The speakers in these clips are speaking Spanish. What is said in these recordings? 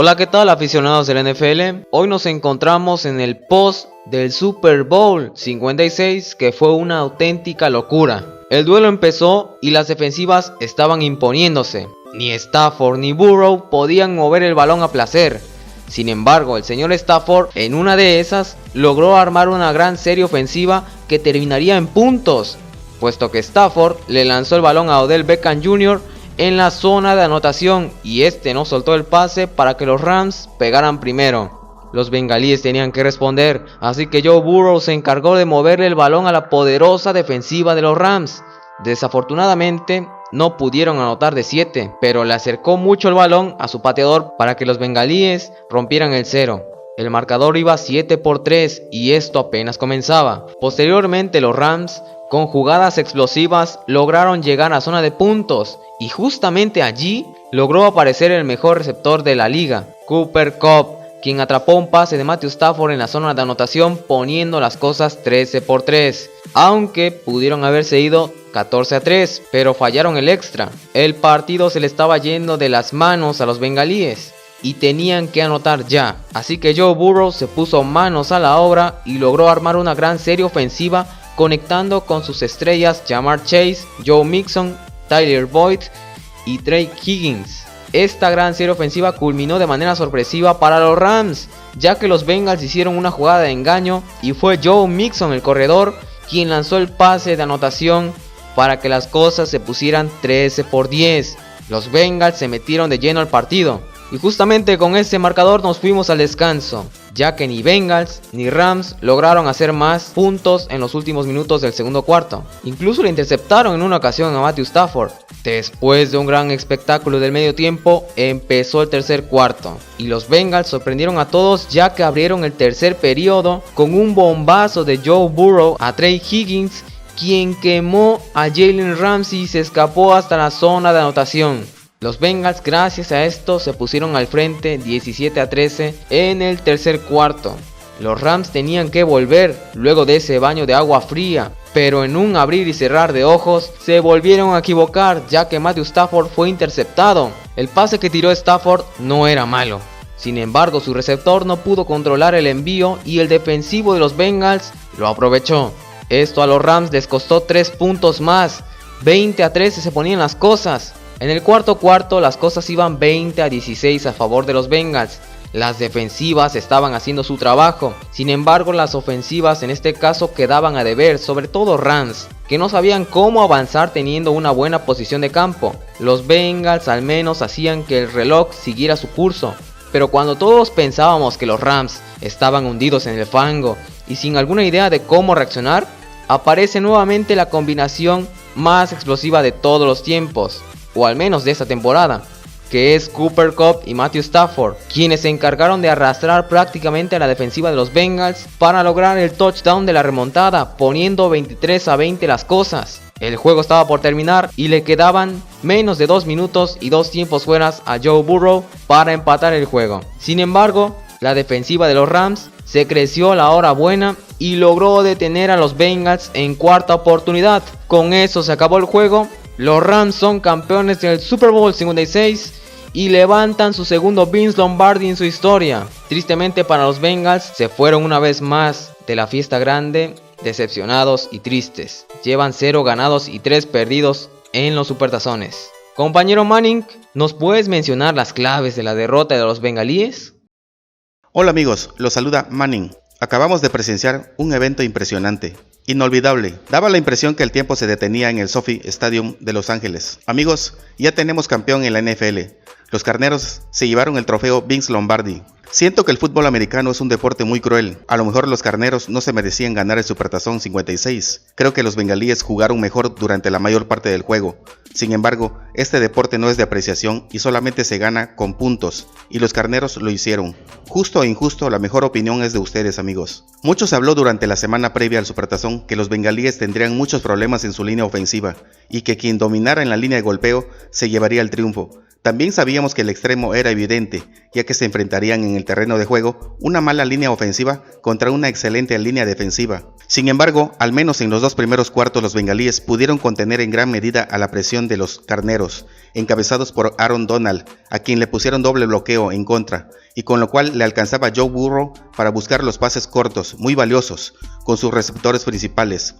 Hola, ¿qué tal aficionados del NFL? Hoy nos encontramos en el post del Super Bowl 56, que fue una auténtica locura. El duelo empezó y las defensivas estaban imponiéndose. Ni Stafford ni Burrow podían mover el balón a placer. Sin embargo, el señor Stafford en una de esas logró armar una gran serie ofensiva que terminaría en puntos, puesto que Stafford le lanzó el balón a Odell Beckham Jr. en la zona de anotación y este no soltó el pase para que los Rams pegaran primero. Los bengalíes tenían que responder, así que Joe Burrow se encargó de moverle el balón a la poderosa defensiva de los Rams. Desafortunadamente no pudieron anotar de 7, pero le acercó mucho el balón a su pateador para que los bengalíes rompieran el cero. El marcador iba 7-3 y esto apenas comenzaba. Posteriormente los Rams, con jugadas explosivas, lograron llegar a zona de puntos y justamente allí logró aparecer el mejor receptor de la liga, Cooper Kupp, quien atrapó un pase de Matthew Stafford en la zona de anotación, poniendo las cosas 13-3, aunque pudieron haberse ido 14-3, pero fallaron el extra. El partido se le estaba yendo de las manos a los bengalíes y tenían que anotar ya, así que Joe Burrow se puso manos a la obra y logró armar una gran serie ofensiva, conectando con sus estrellas Ja'Marr Chase, Joe Mixon, Tyler Boyd y Trey Higgins. Esta gran serie ofensiva culminó de manera sorpresiva para los Rams, ya que los Bengals hicieron una jugada de engaño y fue Joe Mixon, el corredor, quien lanzó el pase de anotación para que las cosas se pusieran 13-10. Los Bengals se metieron de lleno al partido y justamente con ese marcador nos fuimos al descanso, ya que ni Bengals ni Rams lograron hacer más puntos en los últimos minutos del segundo cuarto. Incluso le interceptaron en una ocasión a Matthew Stafford. Después de un gran espectáculo del medio tiempo, empezó el tercer cuarto y los Bengals sorprendieron a todos, ya que abrieron el tercer periodo con un bombazo de Joe Burrow a Trey Higgins, quien quemó a Jalen Ramsey y se escapó hasta la zona de anotación. Los Bengals, gracias a esto, se pusieron al frente 17-13 en el tercer cuarto. Los Rams tenían que volver luego de ese baño de agua fría, pero en un abrir y cerrar de ojos se volvieron a equivocar, ya que Matthew Stafford fue interceptado. El pase que tiró Stafford no era malo. Sin embargo, su receptor no pudo controlar el envío y el defensivo de los Bengals lo aprovechó. Esto a los Rams les costó 3 puntos más. 20-13 se ponían las cosas. En el cuarto cuarto las cosas iban 20-16 a favor de los Bengals. Las defensivas estaban haciendo su trabajo, sin embargo las ofensivas en este caso quedaban a deber, sobre todo Rams, que no sabían cómo avanzar teniendo una buena posición de campo. Los Bengals al menos hacían que el reloj siguiera su curso, pero cuando todos pensábamos que los Rams estaban hundidos en el fango y sin alguna idea de cómo reaccionar, aparece nuevamente la combinación más explosiva de todos los tiempos, o al menos de esta temporada, que es Cooper Kupp y Matthew Stafford, quienes se encargaron de arrastrar prácticamente a la defensiva de los Bengals para lograr el touchdown de la remontada, poniendo 23-20 las cosas. El juego estaba por terminar y le quedaban menos de 2 minutos y 2 tiempos fueras a Joe Burrow para empatar el juego. Sin embargo, la defensiva de los Rams se creció a la hora buena y logró detener a los Bengals en cuarta oportunidad. Con eso se acabó el juego. Los Rams son campeones del Super Bowl 56 y levantan su segundo Vince Lombardi en su historia. Tristemente para los Bengals, se fueron una vez más de la fiesta grande, decepcionados y tristes. Llevan 0 ganados y 3 perdidos en los supertazones. Compañero Manning, ¿nos puedes mencionar las claves de la derrota de los bengalíes? Hola amigos, los saluda Manning. Acabamos de presenciar un evento impresionante, inolvidable. Daba la impresión que el tiempo se detenía en el SoFi Stadium de Los Ángeles. Amigos, ya tenemos campeón en la NFL. Los carneros se llevaron el trofeo Vince Lombardi. Siento que el fútbol americano es un deporte muy cruel. A lo mejor los carneros no se merecían ganar el Supertazón 56. Creo que los bengalíes jugaron mejor durante la mayor parte del juego. Sin embargo, este deporte no es de apreciación y solamente se gana con puntos, y los carneros lo hicieron. Justo o injusto, la mejor opinión es de ustedes, amigos. Mucho se habló durante la semana previa al Supertazón que los bengalíes tendrían muchos problemas en su línea ofensiva y que quien dominara en la línea de golpeo se llevaría el triunfo. También sabíamos que el extremo era evidente, ya que se enfrentarían en el terreno de juego una mala línea ofensiva contra una excelente línea defensiva. Sin embargo, al menos en los dos primeros cuartos los bengalíes pudieron contener en gran medida a la presión de los carneros, encabezados por Aaron Donald, a quien le pusieron doble bloqueo en contra, y con lo cual le alcanzaba Joe Burrow para buscar los pases cortos, muy valiosos, con sus receptores principales,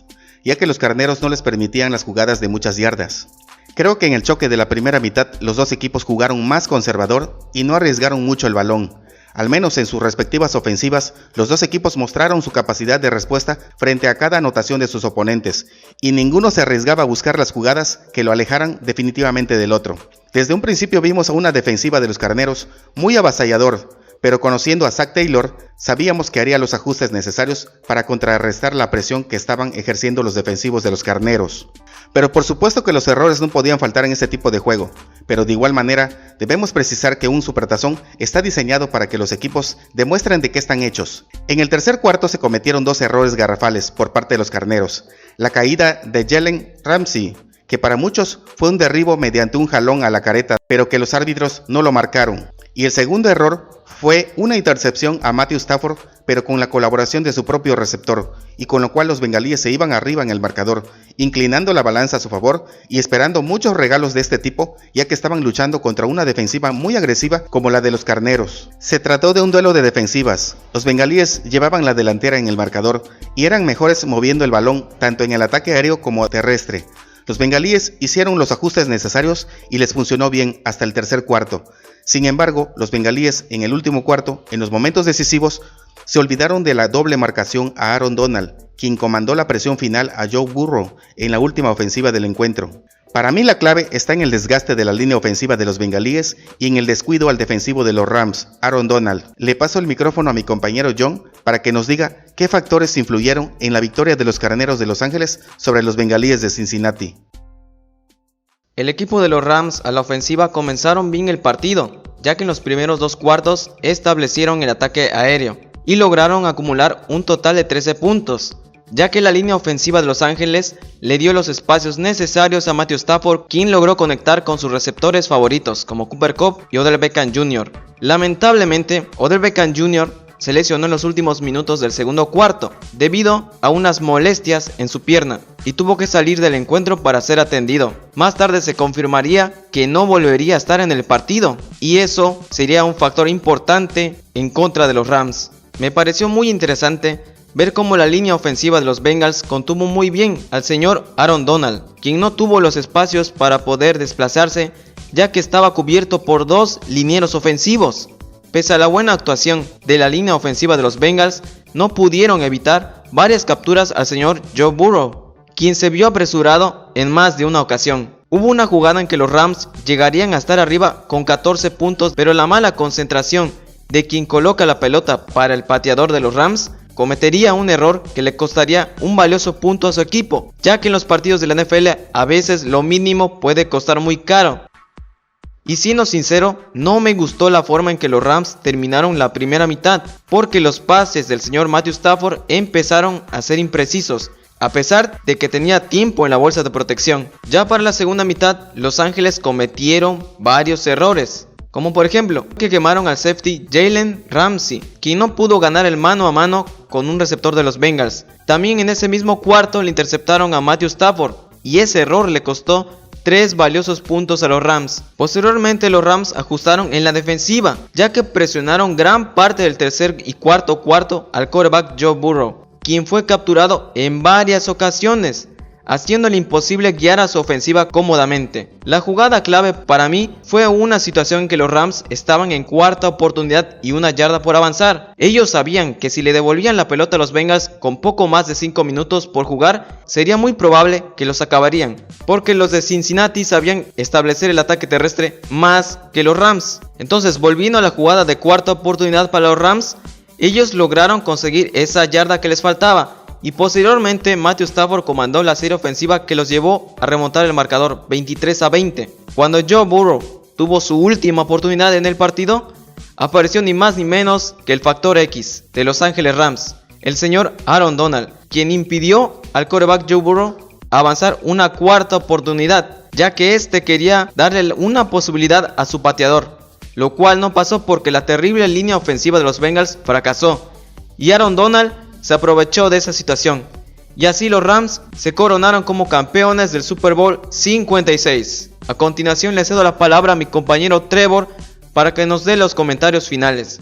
ya que los carneros no les permitían las jugadas de muchas yardas. Creo que en el choque de la primera mitad los dos equipos jugaron más conservador y no arriesgaron mucho el balón. Al menos en sus respectivas ofensivas, los dos equipos mostraron su capacidad de respuesta frente a cada anotación de sus oponentes, y ninguno se arriesgaba a buscar las jugadas que lo alejaran definitivamente del otro. Desde un principio vimos a una defensiva de los carneros muy avasallador, pero conociendo a Zac Taylor, sabíamos que haría los ajustes necesarios para contrarrestar la presión que estaban ejerciendo los defensivos de los carneros. Pero por supuesto que los errores no podían faltar en este tipo de juego, pero de igual manera debemos precisar que un supertazón está diseñado para que los equipos demuestren de qué están hechos. En el tercer cuarto se cometieron dos errores garrafales por parte de los carneros: la caída de Jalen Ramsey, que para muchos fue un derribo mediante un jalón a la careta, pero que los árbitros no lo marcaron, y el segundo error fue una intercepción a Matthew Stafford, pero con la colaboración de su propio receptor, y con lo cual los bengalíes se iban arriba en el marcador, inclinando la balanza a su favor y esperando muchos regalos de este tipo, ya que estaban luchando contra una defensiva muy agresiva como la de los carneros. Se trató de un duelo de defensivas. Los bengalíes llevaban la delantera en el marcador y eran mejores moviendo el balón tanto en el ataque aéreo como terrestre. Los bengalíes hicieron los ajustes necesarios y les funcionó bien hasta el tercer cuarto. Sin embargo, los bengalíes en el último cuarto, en los momentos decisivos, se olvidaron de la doble marcación a Aaron Donald, quien comandó la presión final a Joe Burrow en la última ofensiva del encuentro. Para mí la clave está en el desgaste de la línea ofensiva de los bengalíes y en el descuido al defensivo de los Rams, Aaron Donald. Le paso el micrófono a mi compañero John para que nos diga qué factores influyeron en la victoria de los Carneros de Los Ángeles sobre los bengalíes de Cincinnati. El equipo de los Rams a la ofensiva comenzaron bien el partido, ya que en los primeros dos cuartos establecieron el ataque aéreo y lograron acumular un total de 13 puntos, ya que la línea ofensiva de Los Ángeles le dio los espacios necesarios a Matthew Stafford, quien logró conectar con sus receptores favoritos como Cooper Kupp y Odell Beckham Jr. Lamentablemente, Odell Beckham Jr. se lesionó en los últimos minutos del segundo cuarto debido a unas molestias en su pierna y tuvo que salir del encuentro para ser atendido. Más tarde se confirmaría que no volvería a estar en el partido y eso sería un factor importante en contra de los Rams. Me pareció muy interesante ver cómo la línea ofensiva de los Bengals contuvo muy bien al señor Aaron Donald, quien no tuvo los espacios para poder desplazarse ya que estaba cubierto por dos linieros ofensivos. Pese a la buena actuación de la línea ofensiva de los Bengals, no pudieron evitar varias capturas al señor Joe Burrow, quien se vio apresurado en más de una ocasión. Hubo una jugada en que los Rams llegarían a estar arriba con 14 puntos, pero la mala concentración de quien coloca la pelota para el pateador de los Rams cometería un error que le costaría un valioso punto a su equipo, ya que en los partidos de la NFL a veces lo mínimo puede costar muy caro. Y siendo sincero, no me gustó la forma en que los Rams terminaron la primera mitad, porque los pases del señor Matthew Stafford empezaron a ser imprecisos, a pesar de que tenía tiempo en la bolsa de protección. Ya para la segunda mitad, Los Ángeles cometieron varios errores, como por ejemplo, que quemaron al safety Jalen Ramsey, quien no pudo ganar el mano a mano con un receptor de los Bengals. También en ese mismo cuarto le interceptaron a Matthew Stafford, y ese error le costó 3 valiosos puntos a los Rams. Posteriormente los Rams ajustaron en la defensiva, ya que presionaron gran parte del tercer y cuarto al quarterback Joe Burrow, quien fue capturado en varias ocasiones, haciéndole imposible guiar a su ofensiva cómodamente. La jugada clave para mí fue una situación en que los Rams estaban en cuarta oportunidad y 1 yarda por avanzar. Ellos sabían que si le devolvían la pelota a los Bengals con poco más de 5 minutos por jugar, sería muy probable que los acabarían, porque los de Cincinnati sabían establecer el ataque terrestre más que los Rams. Entonces, volviendo a la jugada de cuarta oportunidad para los Rams, ellos lograron conseguir esa yarda que les faltaba, y posteriormente Matthew Stafford comandó la serie ofensiva que los llevó a remontar el marcador 23-20. Cuando Joe Burrow tuvo su última oportunidad en el partido, apareció ni más ni menos que el factor X de Los Ángeles Rams, el señor Aaron Donald, quien impidió al quarterback Joe Burrow avanzar una cuarta oportunidad, ya que este quería darle una posibilidad a su pateador, lo cual no pasó porque la terrible línea ofensiva de los Bengals fracasó, y Aaron Donald se aprovechó de esa situación y así los Rams se coronaron como campeones del Super Bowl 56. A continuación le cedo la palabra a mi compañero Trevor para que nos dé los comentarios finales.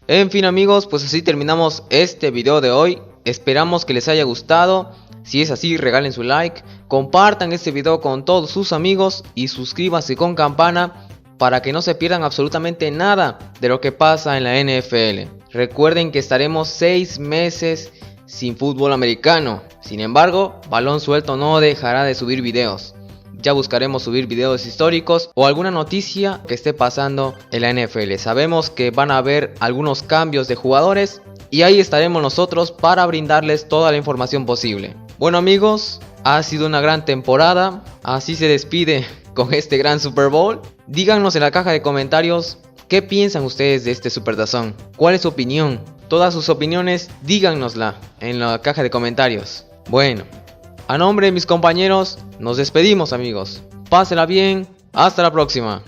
En fin amigos, pues así terminamos este video de hoy. Esperamos que les haya gustado. Si es así, regalen su like, compartan este video con todos sus amigos y suscríbanse con campana para que no se pierdan absolutamente nada de lo que pasa en la NFL. Recuerden que estaremos 6 meses sin fútbol americano. Sin embargo, Balón Suelto no dejará de subir videos. Ya buscaremos subir videos históricos o alguna noticia que esté pasando en la NFL. Sabemos que van a haber algunos cambios de jugadores y ahí estaremos nosotros para brindarles toda la información posible. Bueno amigos, ha sido una gran temporada. Así se despide con este gran Super Bowl. Díganos en la caja de comentarios qué piensan ustedes de este Supertazón. ¿Cuál es su opinión? Todas sus opiniones díganosla en la caja de comentarios. Bueno, a nombre de mis compañeros nos despedimos amigos. Pásenla bien, hasta la próxima.